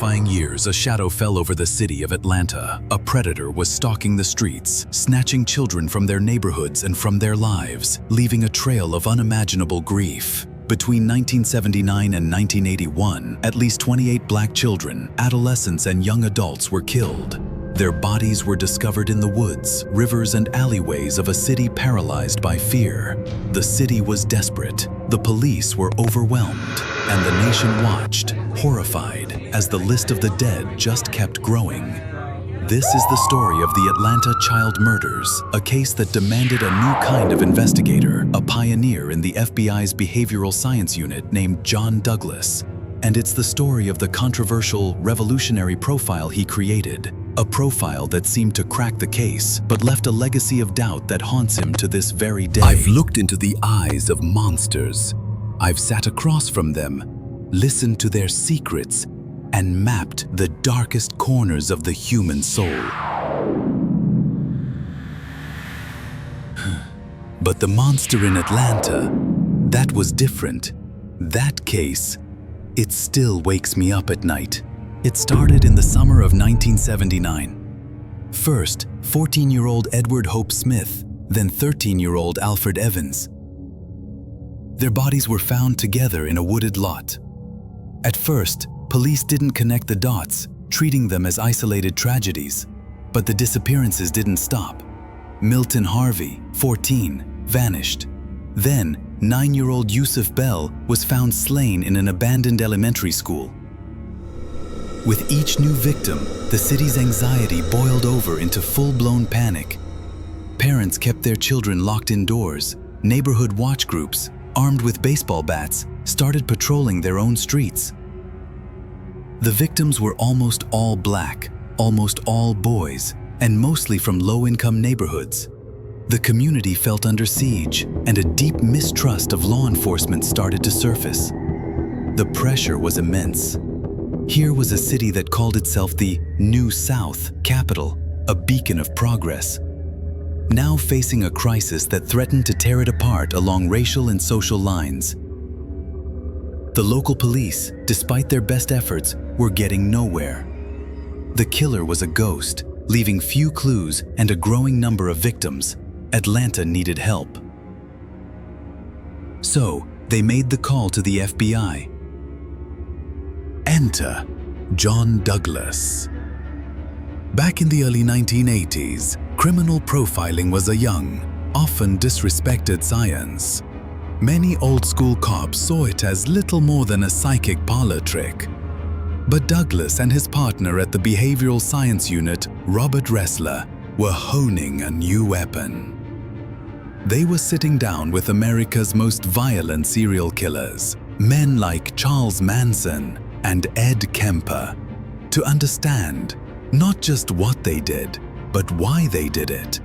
terrifying years, a shadow fell over the city of Atlanta. A predator was stalking the streets, snatching children from their neighborhoods and from their lives, leaving a trail of unimaginable grief. Between 1979 and 1981, at least 28 black children, adolescents, and young adults were killed. Their bodies were discovered in the woods, rivers, and alleyways of a city paralyzed by fear. The city was desperate, the police were overwhelmed, and the nation watched, horrified, as the list of the dead just kept growing. This is the story of the Atlanta child murders, a case that demanded a new kind of investigator, a pioneer in the FBI's behavioral science unit named John Douglas. And it's the story of the controversial, revolutionary profile he created, a profile that seemed to crack the case, but left a legacy of doubt that haunts him to this very day. I've looked into the eyes of monsters. I've sat across from them, listened to their secrets, and mapped the darkest corners of the human soul. But the monster in Atlanta, that was different. That case, it still wakes me up at night. It started in the summer of 1979. First, 14-year-old Edward Hope Smith, then 13-year-old Alfred Evans. Their bodies were found together in a wooded lot. At first, police didn't connect the dots, treating them as isolated tragedies. But the disappearances didn't stop. Milton Harvey, 14, vanished. Then, 9-year-old Yusuf Bell was found slain in an abandoned elementary school. With each new victim, the city's anxiety boiled over into full-blown panic. Parents kept their children locked indoors. Neighborhood watch groups, armed with baseball bats, started patrolling their own streets. The victims were almost all black, almost all boys, and mostly from low-income neighborhoods. The community felt under siege, and a deep mistrust of law enforcement started to surface. The pressure was immense. Here was a city that called itself the New South capital, a beacon of progress, now facing a crisis that threatened to tear it apart along racial and social lines. The local police, despite their best efforts, were getting nowhere. The killer was a ghost, leaving few clues and a growing number of victims. Atlanta needed help. So, they made the call to the FBI. Enter John Douglas. Back in the early 1980s, criminal profiling was a young, often disrespected science. Many old-school cops saw it as little more than a psychic parlor trick. But Douglas and his partner at the behavioral science unit, Robert Ressler, were honing a new weapon. They were sitting down with America's most violent serial killers, men like Charles Manson and Ed Kemper, to understand not just what they did, but why they did it.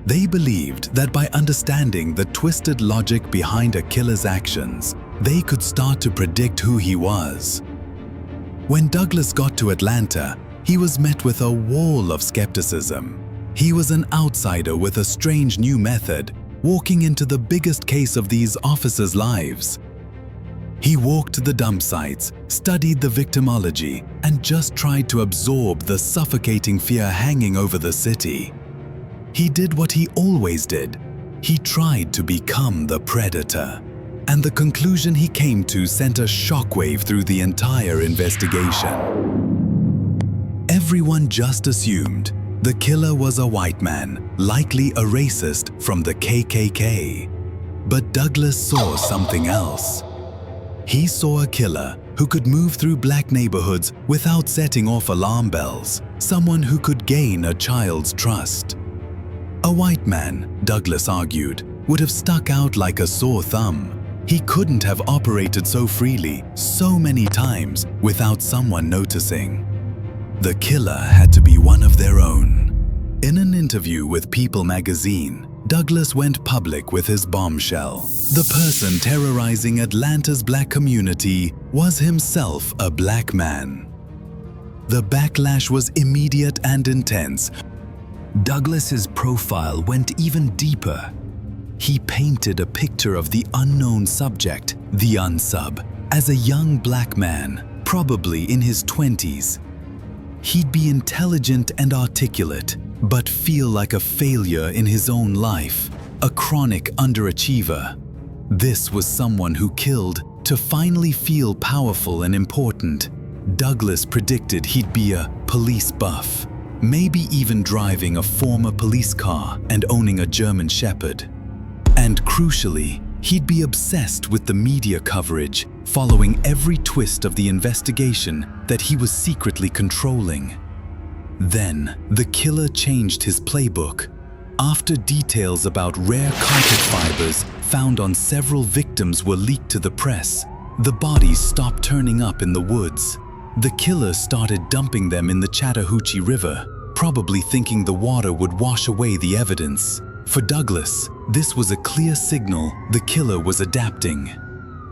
They believed that by understanding the twisted logic behind a killer's actions, they could start to predict who he was. When Douglas got to Atlanta, he was met with a wall of skepticism. He was an outsider with a strange new method, walking into the biggest case of these officers' lives. He walked to the dump sites, studied the victimology, and just tried to absorb the suffocating fear hanging over the city. He did what he always did. He tried to become the predator. And the conclusion he came to sent a shockwave through the entire investigation. Everyone just assumed the killer was a white man, likely a racist from the KKK. But Douglas saw something else. He saw a killer who could move through black neighborhoods without setting off alarm bells, someone who could gain a child's trust. A white man, Douglas argued, would have stuck out like a sore thumb. He couldn't have operated so freely, so many times, without someone noticing. The killer had to be one of their own. In an interview with People magazine, Douglas went public with his bombshell. The person terrorizing Atlanta's black community was himself a black man. The backlash was immediate and intense. Douglas's profile went even deeper. He painted a picture of the unknown subject, the unsub, as a young black man, probably in his 20s. He'd be intelligent and articulate, but feel like a failure in his own life, a chronic underachiever. This was someone who killed to finally feel powerful and important. Douglas predicted he'd be a police buff, maybe even driving a former police car and owning a German Shepherd. And crucially, he'd be obsessed with the media coverage, following every twist of the investigation that he was secretly controlling. Then, the killer changed his playbook. After details about rare carpet fibers found on several victims were leaked to the press, the bodies stopped turning up in the woods. The killer started dumping them in the Chattahoochee River, probably thinking the water would wash away the evidence. For Douglas, this was a clear signal the killer was adapting.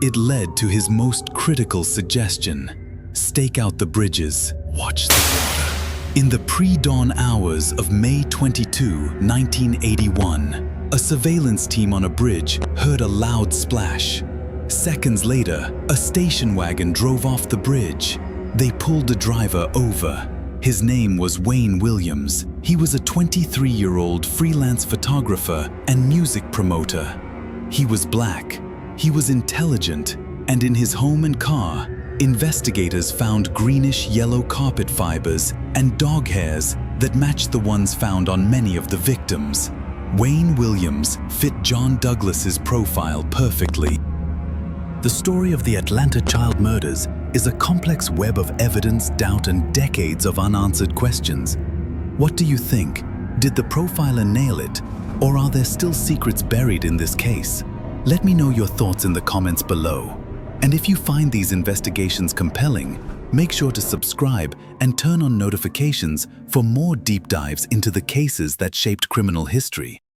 It led to his most critical suggestion: stake out the bridges, watch the water. In the pre-dawn hours of May 22, 1981, a surveillance team on a bridge heard a loud splash. Seconds later, a station wagon drove off the bridge. They pulled the driver over. His name was Wayne Williams. He was a 23-year-old freelance photographer and music promoter. He was black, he was intelligent, and in his home and car, investigators found greenish-yellow carpet fibers and dog hairs that matched the ones found on many of the victims. Wayne Williams fit John Douglas's profile perfectly. The story of the Atlanta child murders is a complex web of evidence, doubt, and decades of unanswered questions. What do you think? Did the profiler nail it, or are there still secrets buried in this case? Let me know your thoughts in the comments below. And if you find these investigations compelling, make sure to subscribe and turn on notifications for more deep dives into the cases that shaped criminal history.